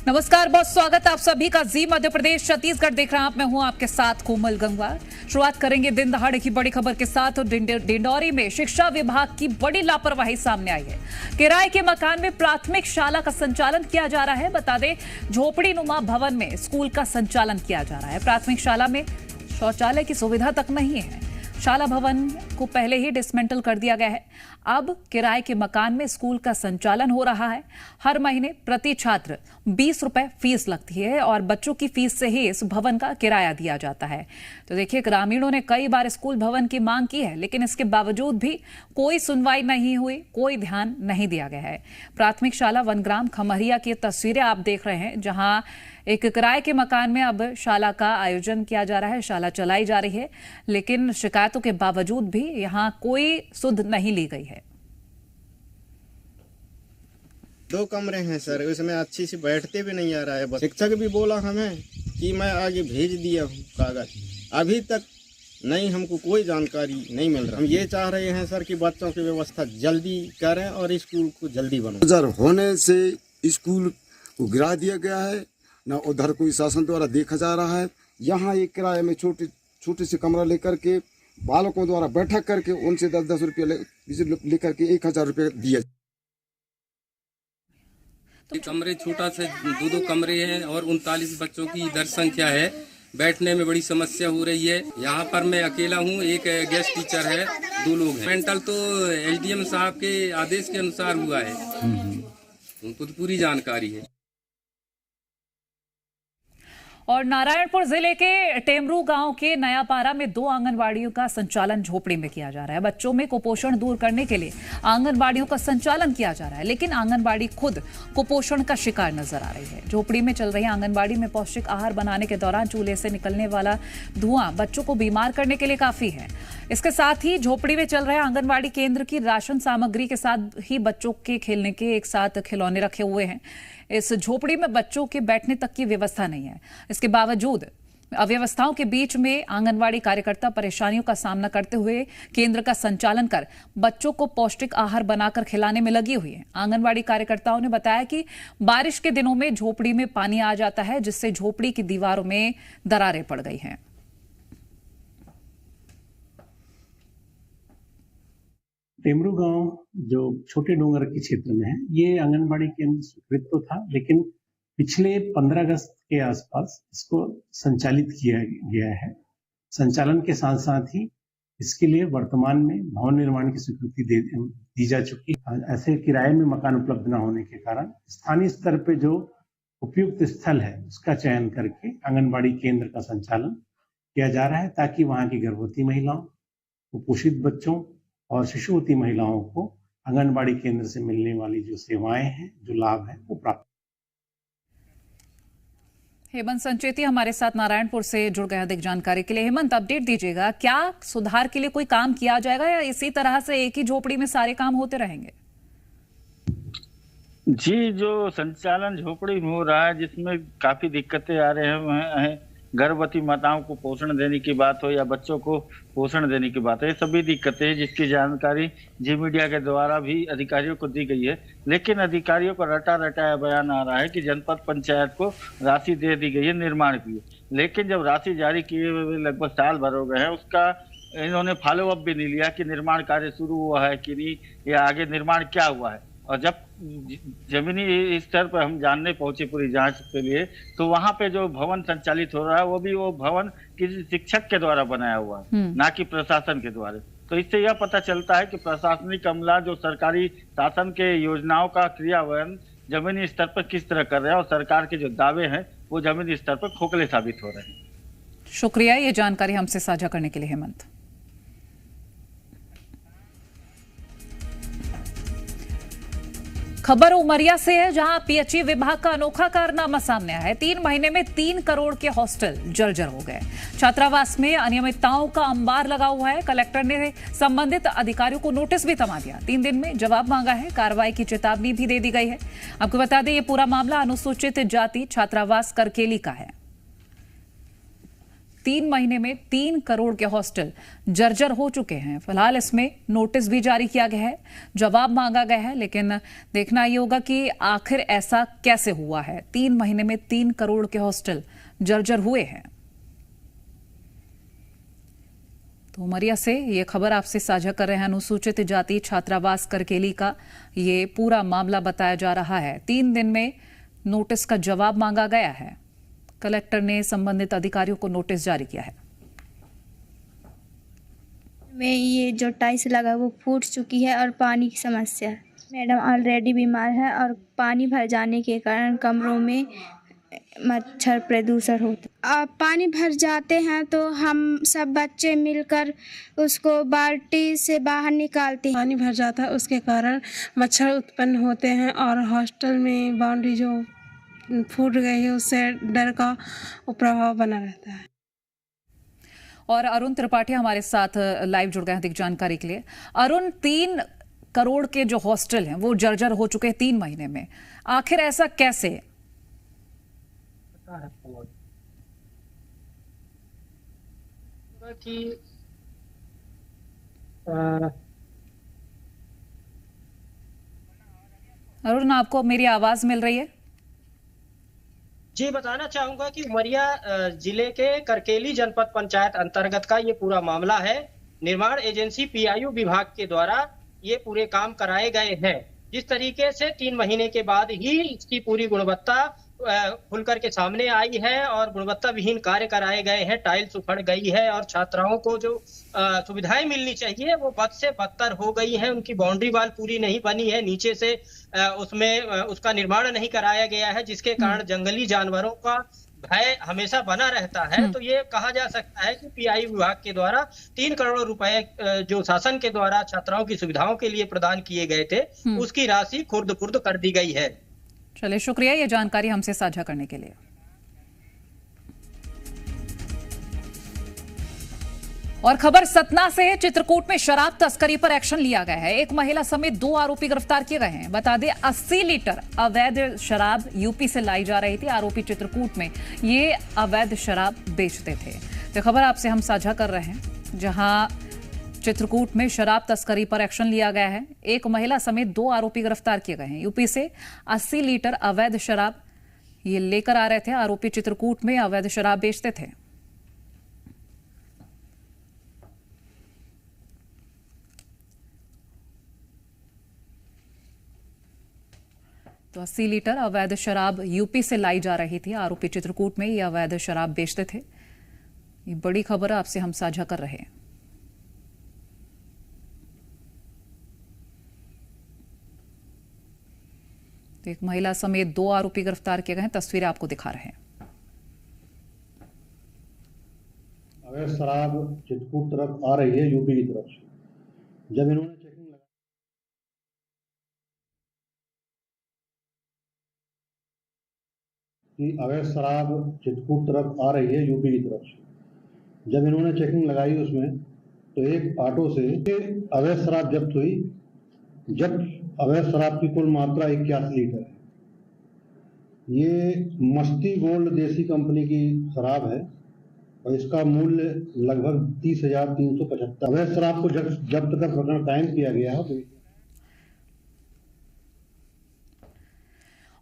नमस्कार, बहुत स्वागत है आप सभी का जी मध्य प्रदेश छत्तीसगढ़ देख रहे हैं आप। मैं हूं आपके साथ कोमल गंगवार। शुरुआत करेंगे दिन दहाड़े की बड़ी खबर के साथ। डिंडौरी में शिक्षा विभाग की बड़ी लापरवाही सामने आई है। किराए के मकान में प्राथमिक शाला का संचालन किया जा रहा है। बता दें, झोपड़ी नुमा भवन में स्कूल का संचालन किया जा रहा है। प्राथमिक शाला में शौचालय की सुविधा तक नहीं है। शाला भवन को पहले ही डिसमेंटल कर दिया गया है। अब किराए के मकान में स्कूल का संचालन हो रहा है। हर महीने प्रति छात्र 20 रुपए फीस लगती है और बच्चों की फीस से ही इस भवन का किराया दिया जाता है। तो देखिए, ग्रामीणों ने कई बार स्कूल भवन की मांग की है, लेकिन इसके बावजूद भी कोई सुनवाई नहीं हुई, कोई ध्यान नहीं दिया गया है। प्राथमिक शाला वनग्राम खमरिया की तस्वीरें आप देख रहे हैं, जहां एक किराए के मकान में अब शाला का आयोजन किया जा रहा है, शाला चलाई जा रही है, लेकिन शिकायतों के बावजूद भी यहां कोई सुध नहीं ली गई है। 2 कमरे हैं सर, उसमें अच्छी से बैठते भी नहीं आ रहा है। बस शिक्षक भी बोला हमें कि मैं आगे भेज दिया हूँ कागज, अभी तक नहीं, हमको कोई जानकारी नहीं मिल रहा। हम ये चाह रहे हैं सर कि बच्चों की व्यवस्था जल्दी करें और स्कूल को जल्दी बनाएं। होने से स्कूल को गिरा दिया गया है, न उधर कोई शासन द्वारा देखा जा रहा है। यहाँ एक किराए में छोटे से कमरा लेकर के बालकों द्वारा बैठक करके उनसे 10-10 रुपये लेकर के 1000 रुपये दिया। कमरे छोटा से 2 कमरे हैं और 39 बच्चों की इधर संख्या है। बैठने में बड़ी समस्या हो रही है। यहाँ पर मैं अकेला हूँ, एक गेस्ट टीचर है, 2 लोग हैं। मेंटल तो एलडीएम साहब के आदेश के अनुसार हुआ है, उनको तो पूरी जानकारी है। और नारायणपुर जिले के टेमरू गांव के नयापारा में 2 आंगनबाड़ियों का संचालन झोपड़ी में किया जा रहा है। बच्चों में कुपोषण दूर करने के लिए आंगनबाड़ियों का संचालन किया जा रहा है, लेकिन आंगनबाड़ी खुद कुपोषण का शिकार नजर आ रही है। झोपड़ी में चल रही आंगनबाड़ी में पौष्टिक आहार बनाने के दौरान चूल्हे से निकलने वाला धुआं बच्चों को बीमार करने के लिए काफी है। इसके साथ ही झोपड़ी में चल रहे आंगनबाड़ी केंद्र की राशन सामग्री के साथ ही बच्चों के खेलने के एक साथ खिलौने रखे हुए हैं। इस झोपड़ी में बच्चों के बैठने तक की व्यवस्था नहीं है। इसके बावजूद अव्यवस्थाओं के बीच में आंगनबाड़ी कार्यकर्ता परेशानियों का सामना करते हुए केंद्र का संचालन कर बच्चों को पौष्टिक आहार बनाकर खिलाने में लगी हुई है। आंगनबाड़ी कार्यकर्ताओं ने बताया कि बारिश के दिनों में झोपड़ी में पानी आ जाता है, जिससे झोपड़ी की दीवारों में दरारें पड़ गई हैं। टेमरू गांव जो छोटे डोंगर के क्षेत्र में है, ये आंगनबाड़ी केंद्र स्वीकृत तो था, लेकिन पिछले 15 अगस्त के आसपास इसको संचालित किया गया है। संचालन के साथ साथ ही इसके लिए वर्तमान में भवन निर्माण की स्वीकृति दी जा चुकी है। ऐसे किराए में मकान उपलब्ध न होने के कारण स्थानीय स्तर पे जो उपयुक्त स्थल है उसका चयन करके आंगनबाड़ी केंद्र का संचालन किया जा रहा है, ताकि वहां की गर्भवती महिलाओं, कुपोषित बच्चों और शिशुवती महिलाओं को आंगनबाड़ी केंद्र से मिलने वाली जो सेवाएं हैं, जो लाभ है, वो प्राप्त। हेमंत संचेती हमारे साथ नारायणपुर से जुड़ गए अधिक जानकारी के लिए। हेमंत, अपडेट दीजिएगा, क्या सुधार के लिए कोई काम किया जाएगा या इसी तरह से एक ही झोपड़ी में सारे काम होते रहेंगे? जी, जो संचालन झोपड़ी में हो रहा है, जिसमें काफी दिक्कतें आ रहे हैं, गर्भवती माताओं को पोषण देने की बात हो या बच्चों को पोषण देने की बात हो, ये सभी दिक्कतें हैं जिसकी जानकारी जी मीडिया के द्वारा भी अधिकारियों को दी गई है। लेकिन अधिकारियों को रटाया बयान आ रहा है कि जनपद पंचायत को राशि दे दी गई है निर्माण की, लेकिन जब राशि जारी किए हुए लगभग साल भर हो गए हैं, उसका इन्होंने फॉलोअप भी नहीं लिया कि निर्माण कार्य शुरू हुआ है कि नहीं, या आगे निर्माण क्या हुआ है। और जब जमीनी स्तर पर हम जानने पहुंचे पूरी जांच के लिए, तो वहां पे जो भवन संचालित हो रहा है वो भी वो भवन किसी शिक्षक के द्वारा बनाया हुआ है, ना कि प्रशासन के द्वारा। तो इससे यह पता चलता है कि प्रशासनिक अमला जो सरकारी शासन के योजनाओं का क्रियान्वयन जमीनी स्तर पर किस तरह कर रहे हैं, और सरकार के जो दावे हैं वो जमीनी स्तर पर खोखले साबित हो रहे हैं। शुक्रिया ये जानकारी हमसे साझा करने के लिए हेमंत। खबर उमरिया से है, जहां पीएचई विभाग का अनोखा कारनामा सामने आया है। 3 महीने में 3 करोड़ के हॉस्टल जर्जर हो गए। छात्रावास में अनियमितताओं का अंबार लगा हुआ है। कलेक्टर ने संबंधित अधिकारियों को नोटिस भी थमा दिया। 3 दिन में जवाब मांगा है। कार्रवाई की चेतावनी भी दे दी गई है। आपको बता दें, ये पूरा मामला अनुसूचित जाति छात्रावास करकेली का है। 3 महीने में 3 करोड़ के हॉस्टल जर्जर हो चुके हैं। फिलहाल इसमें नोटिस भी जारी किया गया है, जवाब मांगा गया है, लेकिन देखना ये होगा कि आखिर ऐसा कैसे हुआ है। 3 महीने में 3 करोड़ के हॉस्टल जर्जर हुए हैं। तो उमरिया से ये खबर आपसे साझा कर रहे हैं। अनुसूचित जाति छात्रावास करकेली का ये पूरा मामला बताया जा रहा है। 3 दिन में नोटिस का जवाब मांगा गया है। कलेक्टर ने संबंधित अधिकारियों को नोटिस जारी किया है। में ये जो टाइल्स लगा वो फूट चुकी है और पानी की समस्या है। मैडम ऑलरेडी बीमार है और पानी भर जाने के कारण कमरों में मच्छर प्रदूषण होता। पानी भर जाते हैं तो हम सब बच्चे मिलकर उसको बाल्टी से बाहर निकालते हैं। पानी भर जाता है उसके कारण मच्छर उत्पन्न होते हैं और हॉस्टल में बाउंड्री जो फूट गई है उससे डर का प्रभाव बना रहता है। और अरुण त्रिपाठी हमारे साथ लाइव जुड़ गए हैं अधिक जानकारी के लिए। अरुण, 3 करोड़ के जो हॉस्टल हैं वो जर्जर हो चुके हैं 3 महीने में, आखिर ऐसा कैसे? अरुण, आपको मेरी आवाज मिल रही है? जी, बताना चाहूंगा कि उमरिया जिले के करकेली जनपद पंचायत अंतर्गत का ये पूरा मामला है। निर्माण एजेंसी पीआईयू विभाग के द्वारा ये पूरे काम कराए गए हैं। जिस तरीके से 3 महीने के बाद ही इसकी पूरी गुणवत्ता खुल करके सामने आई है और गुणवत्ता विहीन कार्य कराए गए हैं, टाइल्स उखड़ गई है और छात्राओं को जो सुविधाएं मिलनी चाहिए वो बद से बदतर हो गई है। उनकी बाउंड्री वाल पूरी नहीं बनी है, नीचे से उसमें उसका निर्माण नहीं कराया गया है, जिसके कारण जंगली जानवरों का भय हमेशा बना रहता है। तो ये कहा जा सकता है कि पीआई विभाग के द्वारा 3 करोड़ रुपए जो शासन के द्वारा छात्राओं की सुविधाओं के लिए प्रदान किए गए थे, उसकी राशि खुर्द बुर्द कर दी गई है। चलिए, शुक्रिया ये जानकारी हमसे साझा करने के लिए। और खबर सतना से है। चित्रकूट में शराब तस्करी पर एक्शन लिया गया है। एक महिला समेत 2 आरोपी गिरफ्तार किए गए हैं। बता दें 80 लीटर अवैध शराब यूपी से लाई जा रही थी। आरोपी चित्रकूट में ये अवैध शराब बेचते थे। तो खबर आपसे हम साझा कर रहे हैं, जहां चित्रकूट में शराब तस्करी पर एक्शन लिया गया है। एक महिला समेत 2 आरोपी गिरफ्तार किए गए हैं। यूपी से 80 लीटर अवैध शराब ये लेकर आ रहे थे। आरोपी चित्रकूट में अवैध शराब बेचते थे। तो 80 लीटर अवैध शराब यूपी से लाई जा रही थी। आरोपी चित्रकूट में ये अवैध शराब बेचते थे। ये बड़ी खबर आपसे हम साझा कर रहे हैं। तो एक महिला समेत 2 आरोपी गिरफ्तार किए गए हैं। तस्वीरें आपको दिखा रहे हैं। अवैध शराब चित्रकूट तरफ आ रही है यूपी की तरफ से। जब इन्होंने चेकिंग लगा कि अवैध शराब चित्रकूट तरफ आ रही है यूपी की तरफ से, जब इन्होंने चेकिंग लगाई उसमें तो एक ऑटो से अवैध शराब जब्त हुई। जब्त अवैध शराब की कुल मात्रा 81 लीटर है। ये मस्ती गोल्ड देसी कंपनी की शराब है और इसका मूल्य लगभग 30,375। अवैध शराब को जब्त कर प्रकरण कायम किया गया है।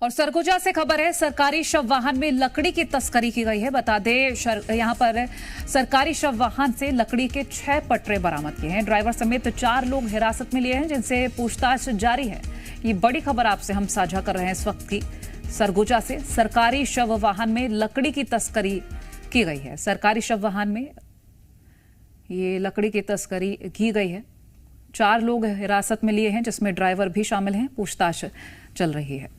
और सरगुजा से खबर है, सरकारी शव वाहन में लकड़ी की तस्करी की गई है। बता दें यहां पर सरकारी शव वाहन से लकड़ी के 6 पटरे बरामद किए हैं। ड्राइवर समेत 4 लोग हिरासत में लिए हैं, जिनसे पूछताछ जारी है। ये बड़ी खबर आपसे हम साझा कर रहे हैं इस वक्त की। सरगुजा से सरकारी शव वाहन में लकड़ी की तस्करी की गई है। सरकारी शव वाहन में ये लकड़ी की तस्करी की गई है। 4 लोग हिरासत में लिए हैं, जिसमें ड्राइवर भी शामिल हैं। पूछताछ चल रही है।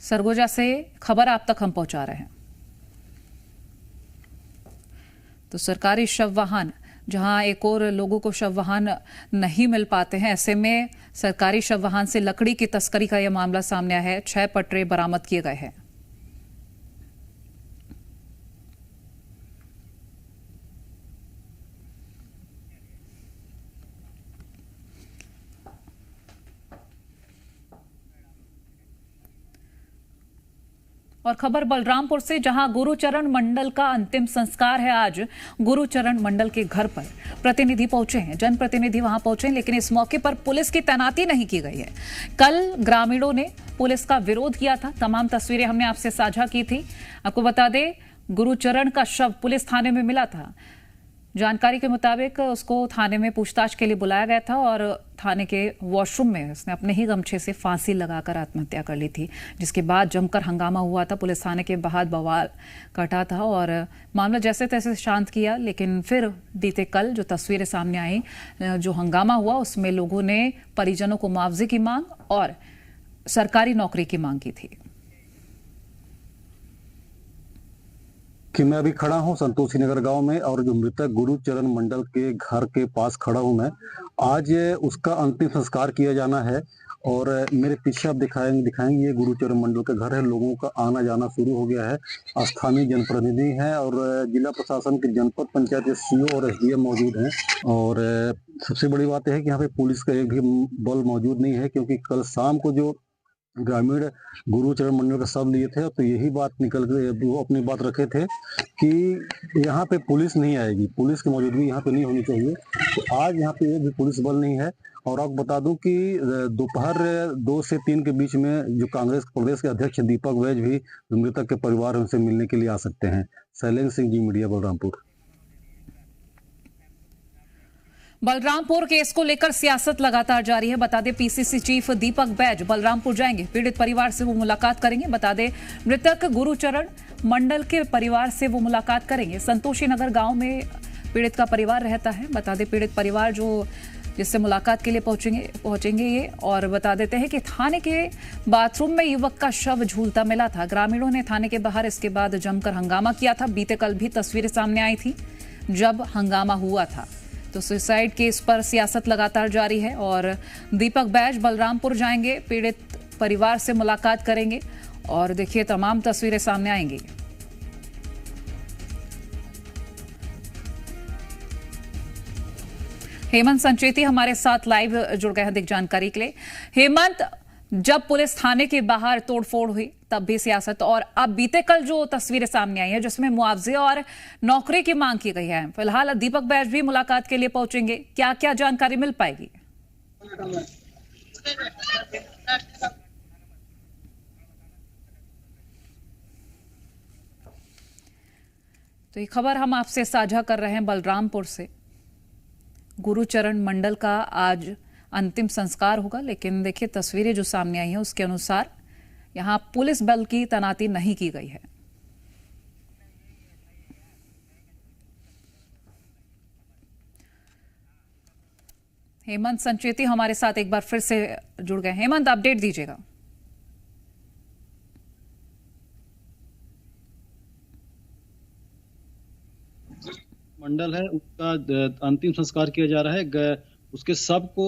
सरगुजा से खबर आप तक हम पहुंचा रहे हैं। तो सरकारी शव वाहन, जहां एक और लोगों को शव वाहन नहीं मिल पाते हैं, ऐसे में सरकारी शव वाहन से लकड़ी की तस्करी का यह मामला सामने आया है। 6 पटरे बरामद किए गए हैं। और खबर बलरामपुर से, जहां गुरुचरण मंडल का अंतिम संस्कार है। आज गुरुचरण मंडल के घर पर प्रतिनिधि पहुंचे हैं, जनप्रतिनिधि वहां पहुंचे हैं, लेकिन इस मौके पर पुलिस की तैनाती नहीं की गई है। कल ग्रामीणों ने पुलिस का विरोध किया था। तमाम तस्वीरें हमने आपसे साझा की थी। आपको बता दें, गुरुचरण का शव पुलिस थाने में मिला था। जानकारी के मुताबिक उसको थाने में पूछताछ के लिए बुलाया गया था और थाने के वॉशरूम में उसने अपने ही गमछे से फांसी लगाकर आत्महत्या कर ली थी, जिसके बाद जमकर हंगामा हुआ था। पुलिस थाने के बाहर बवाल कटा था और मामला जैसे तैसे शांत किया, लेकिन फिर बीते कल जो तस्वीरें सामने आई, जो हंगामा हुआ, उसमें लोगों ने परिजनों को मुआवजे की मांग और सरकारी नौकरी की मांग की थी। कि मैं अभी खड़ा हूं संतोषी नगर गांव में और जो मृतक गुरुचरण मंडल के घर के पास खड़ा हूं मैं। आज उसका अंतिम संस्कार किया जाना है और मेरे पीछे आप दिखाएंगे ये गुरुचरण मंडल का घर है। लोगों का आना जाना शुरू हो गया है। स्थानीय जनप्रतिनिधि हैं और जिला प्रशासन के जनपद पंचायत के सीओ और एसडीएम मौजूद हैं। और सबसे बड़ी बात यह है कि यहाँ पे पुलिस का एक भी बल मौजूद नहीं है, क्योंकि कल शाम को जो ग्रामीण गुरुचरण मंडल का शव लिए थे तो यही बात निकल के वो अपनी बात रखे थे कि यहाँ पे पुलिस नहीं आएगी, पुलिस की मौजूदगी यहाँ पे नहीं होनी चाहिए। तो आज यहाँ पे एक भी पुलिस बल नहीं है। और आपको बता दूं कि दोपहर 2 से 3 के बीच में जो कांग्रेस प्रदेश के अध्यक्ष दीपक वैज भी मृतक के परिवार उनसे मिलने के लिए आ सकते हैं। शैलेंद्र सिंह जी, मीडिया, बलरामपुर। बलरामपुर केस को लेकर सियासत लगातार जारी है। बता दें, पीसीसी चीफ दीपक बैज बलरामपुर जाएंगे, पीड़ित परिवार से वो मुलाकात करेंगे। बता दें, मृतक गुरुचरण मंडल के परिवार से वो मुलाकात करेंगे। संतोषी नगर गांव में पीड़ित का परिवार रहता है। बता दें, पीड़ित परिवार जिससे मुलाकात के लिए पहुंचेंगे ये। और बता देते हैं कि थाने के बाथरूम में युवक का शव झूलता मिला था। ग्रामीणों ने थाने के बाहर इसके बाद जमकर हंगामा किया था। बीते कल भी तस्वीरें सामने आई थी जब हंगामा हुआ था। तो सुसाइड केस पर सियासत लगातार जारी है और दीपक बैज बलरामपुर जाएंगे, पीड़ित परिवार से मुलाकात करेंगे और देखिए तमाम तस्वीरें सामने आएंगी। हेमंत संचेती हमारे साथ लाइव जुड़ गए हैं अधिक जानकारी के लिए। हेमंत, जब पुलिस थाने के बाहर तोड़फोड़ हुई तब भी सियासत, और अब बीते कल जो तस्वीरें सामने आई है जिसमें मुआवजे और नौकरी की मांग की गई है, फिलहाल दीपक बैज भी मुलाकात के लिए पहुंचेंगे, क्या क्या जानकारी मिल पाएगी? तो ये खबर हम आपसे साझा कर रहे हैं बलरामपुर से। गुरुचरण मंडल का आज अंतिम संस्कार होगा, लेकिन देखिए तस्वीरें जो सामने आई हैं उसके अनुसार यहां पुलिस बल की तैनाती नहीं की गई है। हेमंत संचेती हमारे साथ एक बार फिर से जुड़ गए। हेमंत, अपडेट दीजिएगा। मंडल है उसका अंतिम संस्कार किया जा रहा है। उसके शव को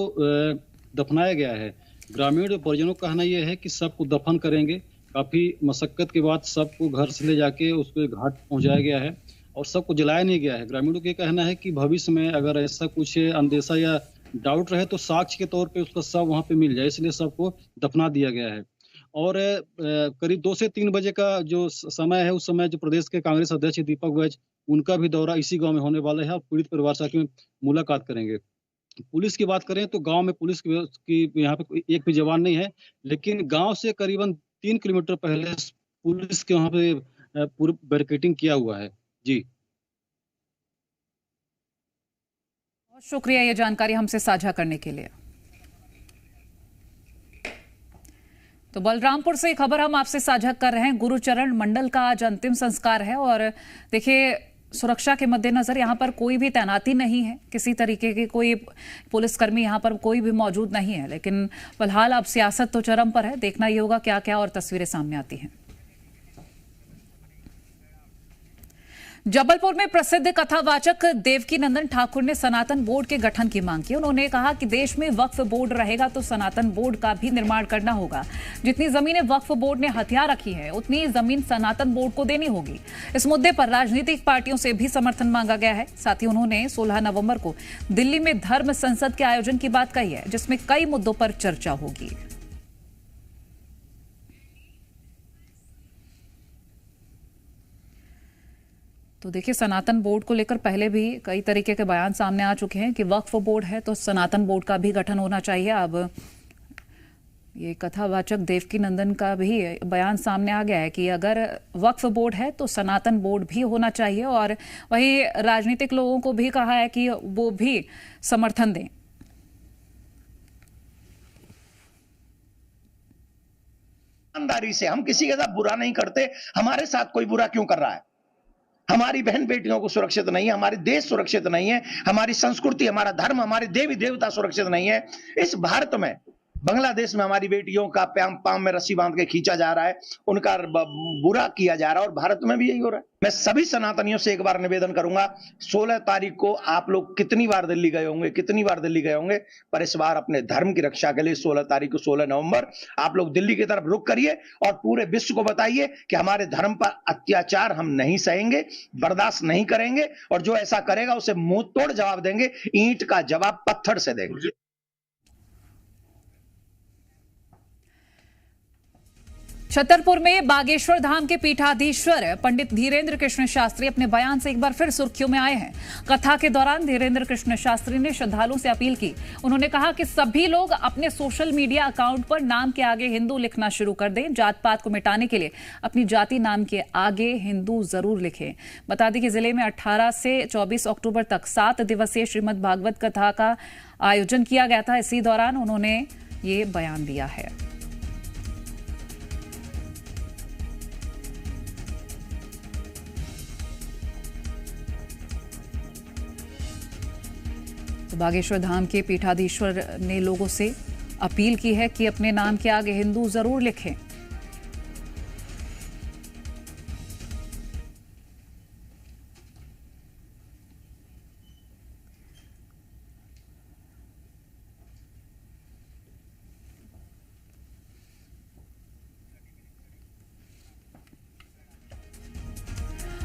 दफनाया गया है। ग्रामीण परिजनों का कहना यह है कि शव को दफन करेंगे। काफी मशक्कत के बाद शव को घर से ले जाके उसको घाट पहुंचाया गया है और शव को जलाया नहीं गया है। ग्रामीणों का कहना है कि भविष्य में अगर ऐसा कुछ अंदेशा या डाउट रहे तो साक्ष्य के तौर पे उसका शव वहां पे मिल जाए, इसलिए शव को दफना दिया गया है। और करीब 2 से 3 बजे का जो समय है, उस समय जो प्रदेश के कांग्रेस अध्यक्ष दीपक वैज, उनका भी दौरा इसी गांव में होने वाला है और पीड़ित परिवार से आके मुलाकात करेंगे। पुलिस की बात करें तो गांव में पुलिस की यहाँ पे एक भी जवान नहीं है, लेकिन गांव से करीबन 3 किलोमीटर पहले पुलिस के वहां पे पूरी बैरिकेडिंग किया हुआ है। जी, बहुत शुक्रिया ये जानकारी हमसे साझा करने के लिए। तो बलरामपुर से खबर हम आपसे साझा कर रहे हैं। गुरुचरण मंडल का आज अंतिम संस्कार है और देखिए सुरक्षा के मद्देनजर यहाँ पर कोई भी तैनाती नहीं है, किसी तरीके के कोई पुलिसकर्मी यहाँ पर कोई भी मौजूद नहीं है। लेकिन फिलहाल अब सियासत तो चरम पर है, देखना ये होगा क्या क्या और तस्वीरें सामने आती हैं। जबलपुर में प्रसिद्ध कथावाचक देवकी नंदन ठाकुर ने सनातन बोर्ड के गठन की मांग की। उन्होंने कहा कि देश में वक्फ बोर्ड रहेगा तो सनातन बोर्ड का भी निर्माण करना होगा। जितनी जमीनें वक्फ बोर्ड ने हथिया रखी है उतनी जमीन सनातन बोर्ड को देनी होगी। इस मुद्दे पर राजनीतिक पार्टियों से भी समर्थन मांगा गया है। साथ ही उन्होंने 16 नवंबर को दिल्ली में धर्म संसद के आयोजन की बात कही है, जिसमें कई मुद्दों पर चर्चा होगी। तो देखिए, सनातन बोर्ड को लेकर पहले भी कई तरीके के बयान सामने आ चुके हैं कि वक्फ बोर्ड है तो सनातन बोर्ड का भी गठन होना चाहिए। अब ये कथावाचक देवकी नंदन का भी बयान सामने आ गया है कि अगर वक्फ बोर्ड है तो सनातन बोर्ड भी होना चाहिए, और वहीं राजनीतिक लोगों को भी कहा है कि वो भी समर्थन दें। ईमानदारी से, हम किसी के साथ बुरा नहीं करते, हमारे साथ कोई बुरा क्यों कर रहा है? हमारी बहन बेटियों को सुरक्षित नहीं है, हमारे देश सुरक्षित नहीं है, हमारी संस्कृति, हमारा धर्म, हमारे देवी देवता सुरक्षित नहीं है। इस भारत में, बांग्लादेश में हमारी बेटियों का पांव में रस्सी बांध के खींचा जा रहा है, उनका बुरा किया जा रहा है, और भारत में भी यही हो रहा है। मैं सभी सनातनियों से एक बार निवेदन करूंगा, 16 तारीख को आप लोग कितनी बार दिल्ली गए होंगे, पर इस बार अपने धर्म की रक्षा के लिए 16 तारीख को, 16 नवंबर आप लोग दिल्ली की तरफ रुख करिए और पूरे विश्व को बताइए कि हमारे धर्म पर अत्याचार हम नहीं सहेंगे, बर्दाश्त नहीं करेंगे, और जो ऐसा करेगा उसे मुंह तोड़ जवाब देंगे, ईंट का जवाब पत्थर से देंगे। छतरपुर में बागेश्वर धाम के पीठाधीश्वर पंडित धीरेन्द्र कृष्ण शास्त्री अपने बयान से एक बार फिर सुर्खियों में आए हैं। कथा के दौरान धीरेन्द्र कृष्ण शास्त्री ने श्रद्धालुओं से अपील की। उन्होंने कहा कि सभी लोग अपने सोशल मीडिया अकाउंट पर नाम के आगे हिंदू लिखना शुरू कर दें। जात पात को मिटाने के लिए अपनी जाति नाम के आगे हिंदू जरूर लिखें। बता दें कि जिले में 18 से 24 अक्टूबर तक 7 दिवसीय श्रीमद् भागवत कथा का आयोजन किया गया था। इसी दौरान उन्होंने ये बयान दिया है। तो बागेश्वर धाम के पीठाधीश्वर ने लोगों से अपील की है कि अपने नाम के आगे हिंदू जरूर लिखें।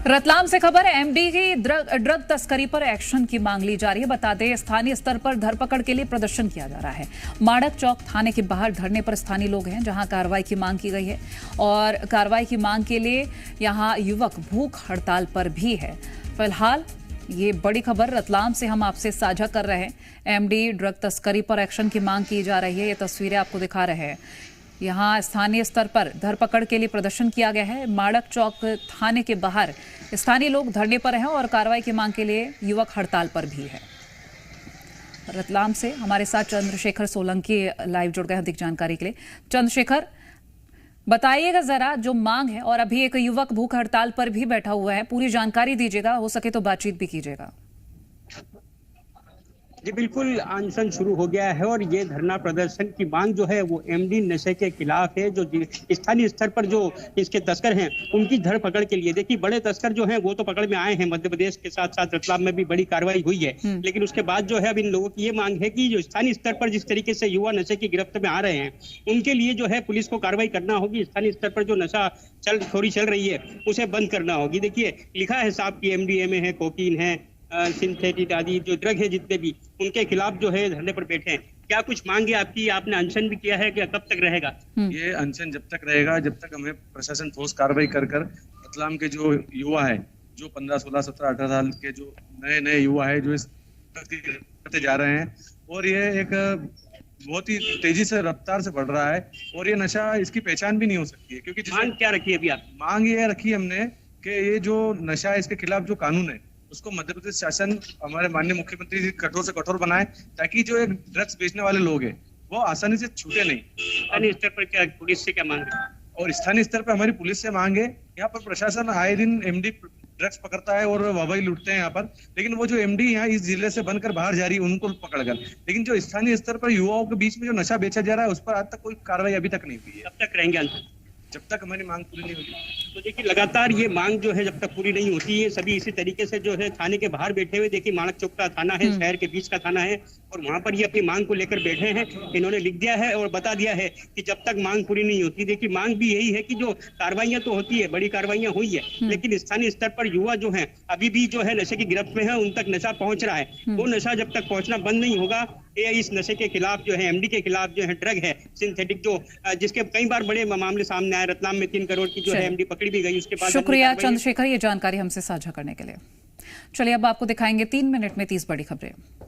रतलाम से खबर है, एमडी की ड्रग तस्करी पर एक्शन की मांग ली जा रही है। बता दें, स्थानीय स्तर पर धरपकड़ के लिए प्रदर्शन किया जा रहा है। माड़क चौक थाने के बाहर धरने पर स्थानीय लोग हैं, जहां कार्रवाई की मांग की गई है, और कार्रवाई की मांग के लिए यहां युवक भूख हड़ताल पर भी है। फिलहाल ये बड़ी खबर रतलाम से हम आपसे साझा कर रहे हैं। एमडी ड्रग तस्करी पर एक्शन की मांग की जा रही है। ये तस्वीरें आपको दिखा रहे हैं। यहाँ स्थानीय स्तर पर धरपकड़ के लिए प्रदर्शन किया गया है। माड़क चौक थाने के बाहर स्थानीय लोग धरने पर हैं और कार्रवाई की मांग के लिए युवक हड़ताल पर भी है। रतलाम से हमारे साथ चंद्रशेखर सोलंकी लाइव जुड़ गए हैं अधिक जानकारी के लिए। चंद्रशेखर, बताइएगा जरा जो मांग है, और अभी एक युवक भूख हड़ताल पर भी बैठा हुआ है, पूरी जानकारी दीजिएगा, हो सके तो बातचीत भी कीजिएगा। जी बिल्कुल, अनशन शुरू हो गया है और ये धरना प्रदर्शन की मांग जो है वो एमडी नशे के खिलाफ है। जो स्थानीय स्तर पर जो इसके तस्कर हैं उनकी धरपकड़ के लिए, देखिए बड़े तस्कर जो हैं वो तो पकड़ में आए हैं, मध्य प्रदेश के साथ साथ रतलाम में भी बड़ी कार्रवाई हुई है, लेकिन उसके बाद जो है अब इन लोगों की ये मांग है कि जो स्थानीय स्तर पर जिस तरीके से युवा नशे की गिरफ्त में आ रहे हैं उनके लिए जो है पुलिस को कार्रवाई करना होगी। स्थानीय स्तर पर जो नशा थोड़ी चल रही है उसे बंद करना होगी। देखिए लिखा है साहब की MDMA है, कोकीन है, सिंथेटिक आदि जो ड्रग है जितने भी, उनके खिलाफ जो है धरने पर बैठे हैं। क्या कुछ मांगे आपकी? आपने अनशन भी किया है, क्या कब तक रहेगा ये अनशन? जब तक रहेगा जब तक हमें प्रशासन ठोस कार्रवाई कर रतलाम के जो युवा है, जो 15, 16, 17, 18 साल के जो नए युवा है, जो इस करते जा रहे हैं, और ये एक बहुत ही तेजी से रफ्तार से बढ़ रहा है, और ये नशा इसकी पहचान भी नहीं हो सकती है। क्योंकि मांग क्या रखी है अभी आप? मांग ये रखी हमने कि ये जो नशा है इसके खिलाफ जो कानून है उसको मध्य प्रदेश शासन, हमारे माननीय मुख्यमंत्री जी कठोर से कठोर बनाए, ताकि जो एक ड्रग्स बेचने वाले लोग हैं वो आसानी से छूटे नहीं। स्थानीय स्तर पर क्या पुलिस से क्या मांग है? और स्थानीय स्तर पर हमारी पुलिस से मांग है, यहाँ पर प्रशासन आए दिन MD ड्रग्स पकड़ता है और वाहवाही लूटते हैं यहाँ पर, लेकिन वो जो MD यहाँ इस जिले से बनकर बाहर जा रही है उनको पकड़कर, लेकिन जो स्थानीय स्तर पर युवाओं के बीच में जो नशा बेचा जा रहा है उस पर आज तक कोई कार्रवाई अभी तक नहीं हुई है। कब तक रहेंगे अंदर? जब तक हमारी मांग पूरी नहीं होगी। तो देखिए लगातार ये मांग जो है जब तक पूरी नहीं होती है, सभी इसी तरीके से जो है थाने के बाहर बैठे हुए। देखिए माणक चौक का थाना है, शहर के बीच का थाना है, और वहां पर ये अपनी मांग को लेकर बैठे हैं। इन्होंने लिख दिया है और बता दिया है कि जब तक मांग पूरी नहीं होती, देखिए मांग भी यही है कि जो कार्रवाइयां तो होती है, बड़ी कार्रवाइयां हुई है, लेकिन स्थानीय स्तर पर युवा जो है अभी भी जो है नशे की गिरफ्त में है, उन तक नशा पहुंच रहा है। वो नशा जब तक पहुंचना बंद नहीं होगा, ये इस नशे के खिलाफ जो है, एमडी के खिलाफ जो है, ड्रग है सिंथेटिक जो जिसके कई बार बड़े मामले सामने आए, रतलाम में 3 करोड़ की जो है एमडी पकड़ी भी गई, उसके बाद शुक्रिया चंद्रशेखर ये जानकारी हमसे साझा करने के लिए। चलिए अब आपको दिखाएंगे 3 मिनट में 30 बड़ी खबरें।